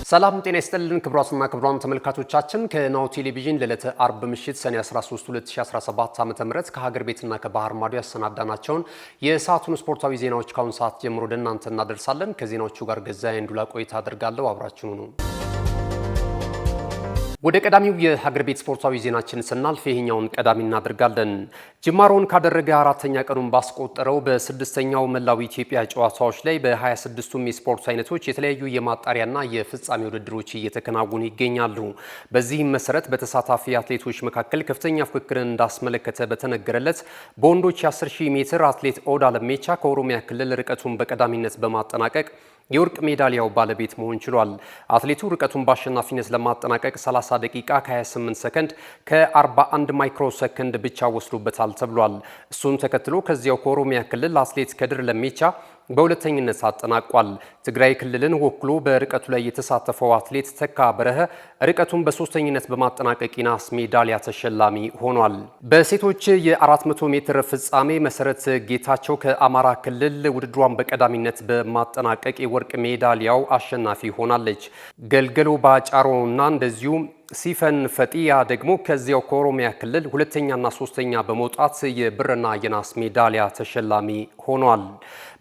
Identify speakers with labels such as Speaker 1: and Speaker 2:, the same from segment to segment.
Speaker 1: ሰላም ጤና ይስጥልን ክቡራትና ክቡራን ተመልካቾቻችን ከናሁ ቴሌቪዥን ለዕለተ አርብ ምሽት ሰኔ 13 2017 ዓ.ም ከሀገር ቤትና ከባህር ማዶ ያሰናዳናቸውን የሰዓቱን ስፖርታዊ ዜናዎች ካሁን ሰዓት ጀምሮ ወደ እናንተ እናደርሳለን። ከዜናዎቹ ጋር ገዛኸኝ እንዱላ ቆይታ አደርጋለሁ። አብራችሁኑ ነው። ወደ ቀዳሚው የሀገር ቤት ስፖርታዊ ዜናችን ስናልፍ ይሄኛውን ቀዳሚ እናደርጋለን። ጅማሮን ካደረገ አራተኛ ቀኑን ባስቆጠረው በስድስተኛው መላው ኢትዮጵያ ጨዋታዎች ላይ በ26ቱም የስፖርት አይነቶች የተለያዩ የማጣሪያና የፍጻሜ ውድድሮች እየተከናወኑ ይገኛሉ። በዚህም መሰረት በተሳታፊ አትሌቶች መካከል ከፍተኛ ፉክክርን እንዳስመለከተ በተነገረለት በወንዶች የ10000 ሜትር አትሌት ኦዳ ለሜቻ ከኦሮሚያ ክልል ርቀቱን በቀዳሚነት በማጠናቀቅ የወርቅ ሜዳሊያው ባለቤት መሆን ችሏል። አትሌቱ ርቀቱን በአሸናፊነት ለማጠናቀቅ 30 ደቂቃ ከ28 ሰከንድ ከ41 ማይክሮ ሰከንድ ብቻ ወስዶበታል ተብሏል። እሱን ተከትሎ ከዚያው ከኦሮሚያ ክልል አትሌት ከድር ለሜቻ በሁለተኝነት አጠናቋል። ትግራይ ክልልን ወክሎ በርቀቱ ላይ የተሳተፈው አትሌት ተካ በረሀ ርቀቱን በሶስተኝነት በማጠናቀቅ ናስ ሜዳሊያ ተሸላሚ ሆኗል። በሴቶች የ400 ሜትር ፍጻሜ መሰረት ጌታቸው ከአማራ ክልል ውድድሯን በቀዳሚነት በማጠናቀቅ የወርቅ ሜዳሊያው አሸናፊ ሆናለች። ገልገሎ ባጫሮና እንደዚሁም ሲፈን ፈጢያ ደግሞ ከዚያው ከኦሮሚያ ክልል ሁለተኛና ሶስተኛ በመውጣት የብርና የናስ ሜዳሊያ ተሸላሚ ሆኗል።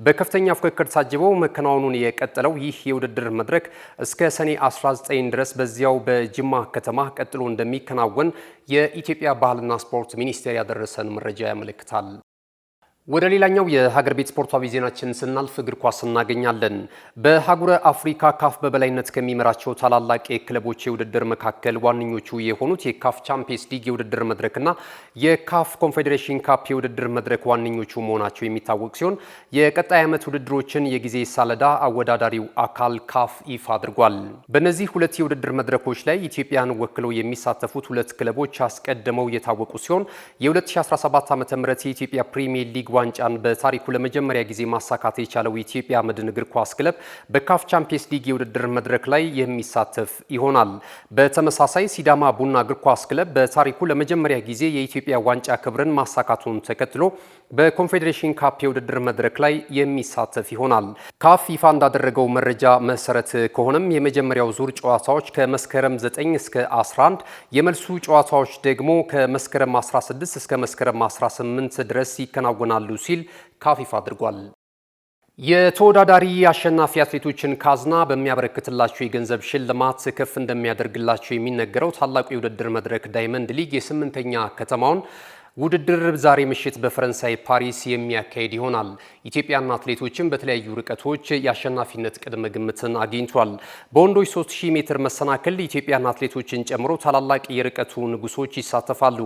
Speaker 1: በከፍተኛ ፉክክር ታጅበው መከናወኑን የቀጠለው ይህ የውድድር መድረክ እስከ ሰኔ 19 ድረስ በዚያው በጅማ ከተማ ቀጥሎ እንደሚከናወን የኢትዮጵያ ባህልና ስፖርት ሚኒስቴር ያደረሰን መረጃ ያመለክታል። ወደ ሌላኛው የሀገር ቤት ስፖርታዊ ዜናችን ስናልፍ እግር ኳስ እናገኛለን። በአህጉረ አፍሪካ ካፍ በበላይነት ከሚመራቸው ታላላቅ ክለቦች የውድድር መካከል ዋነኞቹ የሆኑት የካፍ ቻምፒየንስ ሊግ የውድድር መድረክና የካፍ ኮንፌዴሬሽን ካፕ የውድድር መድረክ ዋነኞቹ መሆናቸው የሚታወቅ ሲሆን የቀጣይ ዓመት ውድድሮችን የጊዜ ሰሌዳ አወዳዳሪው አካል ካፍ ይፋ አድርጓል። በእነዚህ ሁለት የውድድር መድረኮች ላይ ኢትዮጵያን ወክለው የሚሳተፉት ሁለት ክለቦች አስቀድመው የታወቁ ሲሆን የ2017 ዓ.ም የኢትዮጵያ ፕሪሚየር ሊግ ዋንጫን በታሪኩ ለመጀመሪያ ጊዜ ማሳካት የቻለው የኢትዮጵያ መድን እግር ኳስ ክለብ በካፍ ቻምፒየንስ ሊግ የውድድር መድረክ ላይ የሚሳተፍ ይሆናል። በተመሳሳይ ሲዳማ ቡና እግር ኳስ ክለብ በታሪኩ ለመጀመሪያ ጊዜ የኢትዮጵያ ዋንጫ ክብርን ማሳካቱን ተከትሎ በኮንፌዴሬሽን ካፕ የውድድር መድረክ ላይ የሚሳተፍ ይሆናል። ካፍ ይፋ እንዳደረገው መረጃ መሰረት ከሆነም የመጀመሪያው ዙር ጨዋታዎች ከመስከረም 9 እስከ 11 የመልሱ ጨዋታዎች ደግሞ ከመስከረም 16 እስከ መስከረም 18 ድረስ ይከናወናሉ ሲል ካፍ ይፋ አድርጓል። የተወዳዳሪ አሸናፊ አትሌቶችን ካዝና በሚያበረክትላቸው የገንዘብ ሽልማት ከፍ እንደሚያደርግላቸው የሚነገረው ታላቁ የውድድር መድረክ ዳይመንድ ሊግ የስምንተኛ ከተማውን ውድድር ዛሬ ምሽት በፈረንሳይ ፓሪስ የሚያካሄድ ይሆናል። ኢትዮጵያና አትሌቶችን በተለያዩ ርቀቶች የአሸናፊነት ቅድመ ግምትን አግኝቷል። በወንዶች 3000 ሜትር መሰናክል ኢትዮጵያና አትሌቶችን ጨምሮ ታላላቅ የርቀቱ ንጉሶች ይሳተፋሉ።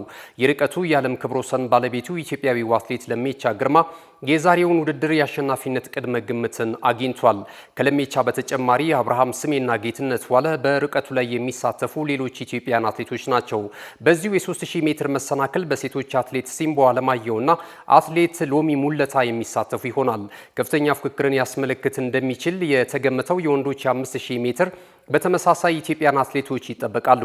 Speaker 1: የርቀቱ የዓለም ክብረ ወሰን ባለቤቱ ኢትዮጵያዊው አትሌት ለሜቻ ግርማ የዛሬውን ውድድር የአሸናፊነት ቅድመ ግምትን አግኝቷል። ከለሜቻ በተጨማሪ አብርሃም ስሜና ጌትነት ዋለ በርቀቱ ላይ የሚሳተፉ ሌሎች ኢትዮጵያን አትሌቶች ናቸው። በዚሁ የ3000 ሜትር መሰናክል በሴቶች አትሌት ሲምቦ አለማየሁና አትሌት ሎሚ ሙለታ የሚሳተፉ ይሆናል። ከፍተኛ ፉክክርን ያስመለክት እንደሚችል የተገመተው የወንዶች 5000 ሜትር በተመሳሳይ ኢትዮጵያን አትሌቶች ይጠበቃሉ።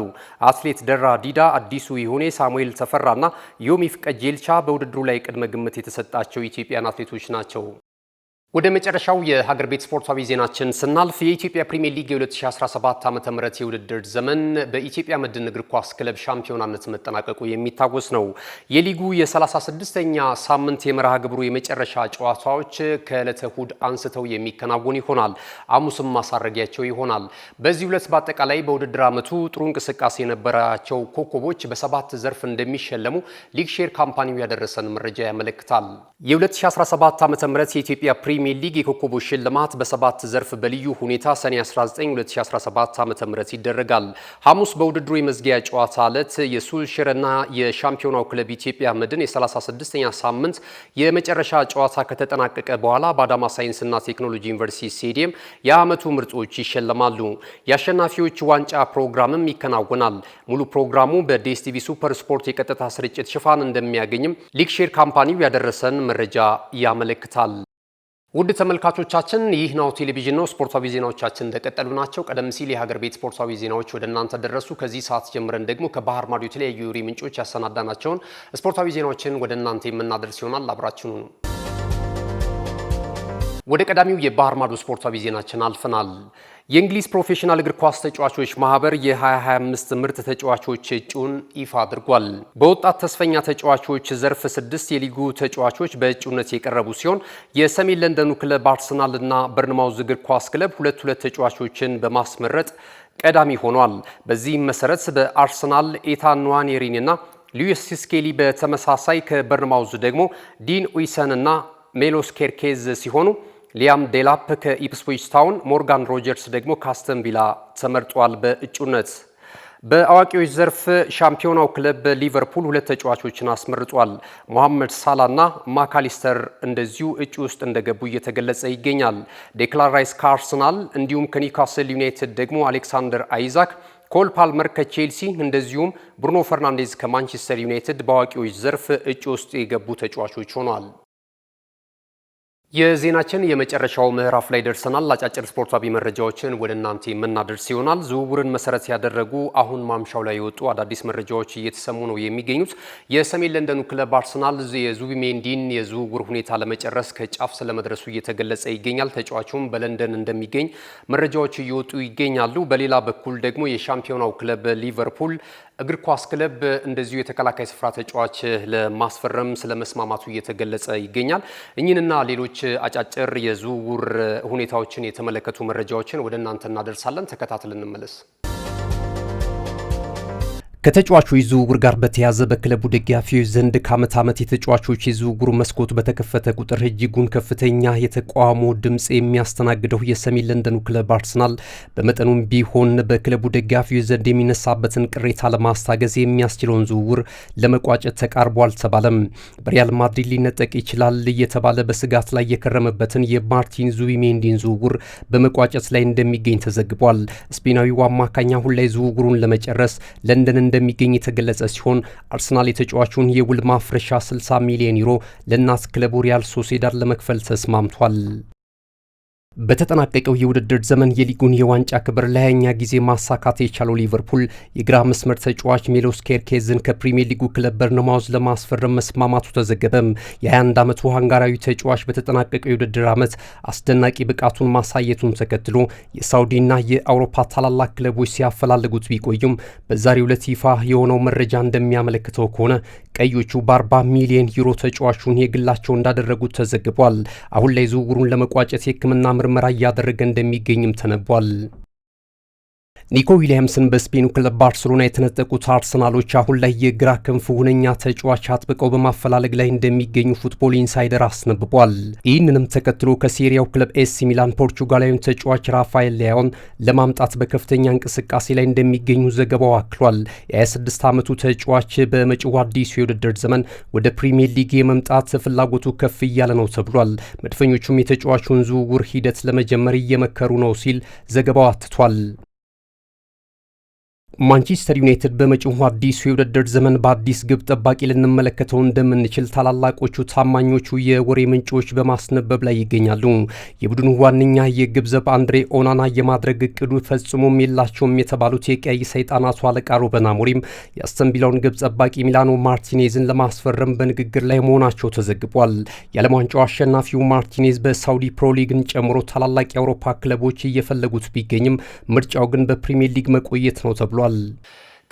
Speaker 1: አትሌት ደራ ዲዳ፣ አዲሱ ይሁኔ፣ ሳሙኤል ተፈራና ዮሚፍ ቀጀልቻ በውድድሩ ላይ ቅድመ ግምት የተሰጣቸው ኢትዮጵያን አትሌቶች ናቸው። ወደ መጨረሻው የሀገር ቤት ስፖርታዊ ዜናችን ስናልፍ የኢትዮጵያ ፕሪሚየር ሊግ የ2017 ዓ.ም የውድድር ዘመን በኢትዮጵያ መድን እግር ኳስ ክለብ ሻምፒዮናነት መጠናቀቁ የሚታወስ ነው። የሊጉ የ36ኛ ሳምንት የመርሃ ግብሩ የመጨረሻ ጨዋታዎች ከዕለተ እሁድ አንስተው የሚከናወን ይሆናል። ሐሙስም ማሳረጊያቸው ይሆናል። በዚህ ዕለት በአጠቃላይ በውድድር ዓመቱ ጥሩ እንቅስቃሴ የነበራቸው ኮከቦች በ7 ዘርፍ እንደሚሸለሙ ሊግ ሼር ካምፓኒው ያደረሰን መረጃ ያመለክታል። የ2017 ዓ.ም የኢትዮጵያ ፕሪሚየር ሊግ የኮከቦች ሽልማት በ7 ዘርፍ በልዩ ሁኔታ ሰኔ 19 2017 ዓ.ም ይደረጋል። ሐሙስ በውድድሩ የመዝጊያ ጨዋታ ዕለት የሱል ሽረና የሻምፒዮናው ክለብ ኢትዮጵያ መድን የ36ኛ ሳምንት የመጨረሻ ጨዋታ ከተጠናቀቀ በኋላ በአዳማ ሳይንስና ቴክኖሎጂ ዩኒቨርሲቲ ስቴዲየም የዓመቱ ምርጦች ይሸለማሉ። የአሸናፊዎች ዋንጫ ፕሮግራምም ይከናወናል። ሙሉ ፕሮግራሙ በዲኤስቲቪ ሱፐር ስፖርት የቀጥታ ስርጭት ሽፋን እንደሚያገኝም ሊግ ሼር ካምፓኒው ያደረሰን መረጃ ያመለክታል። ውድ ተመልካቾቻችን ይህ ናሁ ቴሌቪዥን ነው። ስፖርታዊ ዜናዎቻችን እንደቀጠሉ ናቸው። ቀደም ሲል የሀገር ቤት ስፖርታዊ ዜናዎች ወደ እናንተ ደረሱ። ከዚህ ሰዓት ጀምረን ደግሞ ከባህር ማዶ የተለያዩ የወሬ ምንጮች ያሰናዳናቸውን ስፖርታዊ ዜናዎችን ወደ እናንተ የምናደርስ ይሆናል። አብራችሁኑ ነው። ወደ ቀዳሚው የባህር ማዶ ስፖርታዊ ዜናችን አልፈናል። የእንግሊዝ ፕሮፌሽናል እግር ኳስ ተጫዋቾች ማህበር የ2025 ምርጥ ተጫዋቾች እጩን ይፋ አድርጓል። በወጣት ተስፈኛ ተጫዋቾች ዘርፍ 6 የሊጉ ተጫዋቾች በእጩነት የቀረቡ ሲሆን የሰሜን ለንደኑ ክለብ አርሰናል እና በርንማውዝ እግር ኳስ ክለብ ሁለት ተጫዋቾችን በማስመረጥ ቀዳሚ ሆኗል። በዚህም መሰረት በአርሰናል ኤታን ንዋኔሪን እና ሉዊስ ስኬሊ፣ በተመሳሳይ ከበርንማውዝ ደግሞ ዲን ኡይሰን እና ሜሎስ ኬርኬዝ ሲሆኑ ሊያም ዴላፕ ከኢፕስዊች ታውን፣ ሞርጋን ሮጀርስ ደግሞ ካስተን ቪላ ተመርጧል በእጩነት። በአዋቂዎች ዘርፍ ሻምፒዮናው ክለብ ሊቨርፑል ሁለት ተጫዋቾችን አስመርጧል። ሞሐመድ ሳላ እና ማካሊስተር እንደዚሁ እጩ ውስጥ እንደገቡ እየተገለጸ ይገኛል። ዴክላን ራይስ ከአርሰናል እንዲሁም ከኒውካስል ዩናይትድ ደግሞ አሌክሳንደር አይዛክ፣ ኮል ፓልመር ከቼልሲ እንደዚሁም ብሩኖ ፈርናንዴዝ ከማንቸስተር ዩናይትድ በአዋቂዎች ዘርፍ እጩ ውስጥ የገቡ ተጫዋቾች ሆኗል። የዜናችን የመጨረሻው ምዕራፍ ላይ ደርሰናል። አጫጭር ስፖርታዊ መረጃዎችን ወደ እናንተ የምናደርስ ይሆናል። ዝውውርን መሰረት ያደረጉ አሁን ማምሻው ላይ የወጡ አዳዲስ መረጃዎች እየተሰሙ ነው የሚገኙት። የሰሜን ለንደኑ ክለብ አርሰናል የዙቢሜንዲን የዝውውር ሁኔታ ለመጨረስ ከጫፍ ስለመድረሱ እየተገለጸ ይገኛል። ተጫዋቹም በለንደን እንደሚገኝ መረጃዎች እየወጡ ይገኛሉ። በሌላ በኩል ደግሞ የሻምፒዮናው ክለብ ሊቨርፑል እግር ኳስ ክለብ እንደዚሁ የተከላካይ ስፍራ ተጫዋች ለማስፈረም ስለመስማማቱ እየተገለጸ ይገኛል። እኚህንና ሌሎች አጫጭር የዝውውር ሁኔታዎችን የተመለከቱ መረጃዎችን ወደ እናንተ እናደርሳለን። ተከታትለን እንመለስ። ከተጫዋቾች ዝውውር ጋር በተያያዘ በክለቡ ደጋፊዎች ዘንድ ከዓመት ዓመት የተጫዋቾች የዝውውሩ መስኮት በተከፈተ ቁጥር እጅጉን ከፍተኛ የተቃውሞ ድምፅ የሚያስተናግደው የሰሜን ለንደኑ ክለብ አርሰናል በመጠኑም ቢሆን በክለቡ ደጋፊዎች ዘንድ የሚነሳበትን ቅሬታ ለማስታገዝ የሚያስችለውን ዝውውር ለመቋጨት ተቃርቦ አልተባለም። በሪያል ማድሪድ ሊነጠቅ ይችላል እየተባለ በስጋት ላይ የከረመበትን የማርቲን ዙቢሜንዲን ዝውውር በመቋጨት ላይ እንደሚገኝ ተዘግቧል። ስፔናዊው አማካኝ አሁን ላይ ዝውውሩን ለመጨረስ ለንደን እንደሚገኝ የተገለጸ ሲሆን አርሰናል የተጫዋቹን የውል ማፍረሻ 60 ሚሊዮን ዩሮ ለናስ ክለቡ ሪያል ሶሴዳድ ለመክፈል ተስማምቷል። በተጠናቀቀው የውድድር ዘመን የሊጉን የዋንጫ ክብር ለሃያኛ ጊዜ ማሳካት የቻለው ሊቨርፑል የግራ መስመር ተጫዋች ሜሎስ ኬርኬዝን ከፕሪሚየር ሊጉ ክለብ በርንማውዝ ለማስፈረም መስማማቱ ተዘገበም። የ21 ዓመቱ ሃንጋራዊ ተጫዋች በተጠናቀቀው የውድድር ዓመት አስደናቂ ብቃቱን ማሳየቱን ተከትሎ የሳውዲና የአውሮፓ ታላላቅ ክለቦች ሲያፈላልጉት ቢቆዩም በዛሬው ዕለት ይፋ የሆነው መረጃ እንደሚያመለክተው ከሆነ ቀዮቹ በ40 ሚሊዮን ዩሮ ተጫዋቹን የግላቸው እንዳደረጉት ተዘግቧል። አሁን ላይ ዝውውሩን ለመቋጨት የሕክምና ምርመራ እያደረገ እንደሚገኝም ተነቧል። ኒኮ ዊሊያምስን በስፔኑ ክለብ ባርሴሎና የተነጠቁት አርሰናሎች አሁን ላይ የግራ ክንፍ ሁነኛ ተጫዋች አጥብቀው በማፈላለግ ላይ እንደሚገኙ ፉትቦል ኢንሳይደር አስነብቧል። ይህንንም ተከትሎ ከሴሪያው ክለብ ኤሲ ሚላን ፖርቹጋላዊውን ተጫዋች ራፋኤል ሊያዮን ለማምጣት በከፍተኛ እንቅስቃሴ ላይ እንደሚገኙ ዘገባው አክሏል። የ26 ዓመቱ ተጫዋች በመጪው አዲሱ የውድድር ዘመን ወደ ፕሪሚየር ሊግ የመምጣት ፍላጎቱ ከፍ እያለ ነው ተብሏል። መድፈኞቹም የተጫዋቹን ዝውውር ሂደት ለመጀመር እየመከሩ ነው ሲል ዘገባው አትቷል። ማንቸስተር ዩናይትድ በመጪው አዲሱ የውድድር ዘመን በአዲስ ግብ ጠባቂ ልንመለከተው እንደምንችል ታላላቆቹ ታማኞቹ የወሬ ምንጮች በማስነበብ ላይ ይገኛሉ። የቡድኑ ዋነኛ የግብ ዘብ አንድሬ ኦናና የማድረግ እቅዱ ፈጽሞም የላቸውም የተባሉት የቀይ ሰይጣናቱ አለቃ ሩበን አሞሪም የአስተን ቪላውን ግብ ጠባቂ ሚላኖ ማርቲኔዝን ለማስፈረም በንግግር ላይ መሆናቸው ተዘግቧል። የዓለም ዋንጫው አሸናፊው ማርቲኔዝ በሳውዲ ፕሮ ሊግን ጨምሮ ታላላቅ የአውሮፓ ክለቦች እየፈለጉት ቢገኝም ምርጫው ግን በፕሪሚየር ሊግ መቆየት ነው ተብሏል።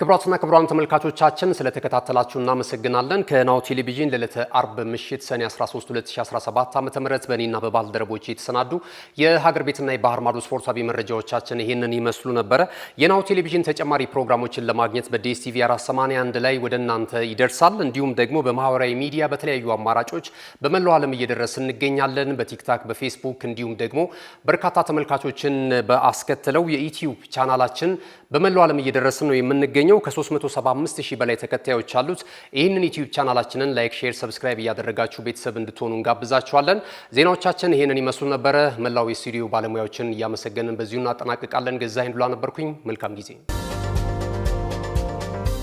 Speaker 1: ክቡራትና ክቡራን ተመልካቾቻችን ስለተከታተላችሁ እናመሰግናለን። ከናሁ ቴሌቪዥን ለዕለተ አርብ ምሽት ሰኔ 13 2017 ዓ.ም በእኔና በባልደረቦቼ የተሰናዱ የሀገር ቤትና የባህር ማዶ ስፖርታዊ መረጃዎቻችን ይህንን ይመስሉ ነበረ። የናሁ ቴሌቪዥን ተጨማሪ ፕሮግራሞችን ለማግኘት በዲኤስቲቪ 481 ላይ ወደ እናንተ ይደርሳል። እንዲሁም ደግሞ በማህበራዊ ሚዲያ በተለያዩ አማራጮች በመላው ዓለም እየደረስን እንገኛለን። በቲክታክ፣ በፌስቡክ እንዲሁም ደግሞ በርካታ ተመልካቾችን በአስከተለው የዩቲዩብ ቻናላችን በመላው ዓለም እየደረስን ነው የምንገኘው። ከ375,000 በላይ ተከታዮች አሉት። ይህንን ዩቲዩብ ቻናላችንን ላይክ፣ ሼር፣ ሰብስክራይብ እያደረጋችሁ ቤተሰብ እንድትሆኑ እንጋብዛችኋለን። ዜናዎቻችን ይህንን ይመስሉ ነበረ። መላው የስቱዲዮ ባለሙያዎችን እያመሰገንን በዚሁ እናጠናቅቃለን። ገዛኸኝ ዱላ ነበርኩኝ። መልካም ጊዜ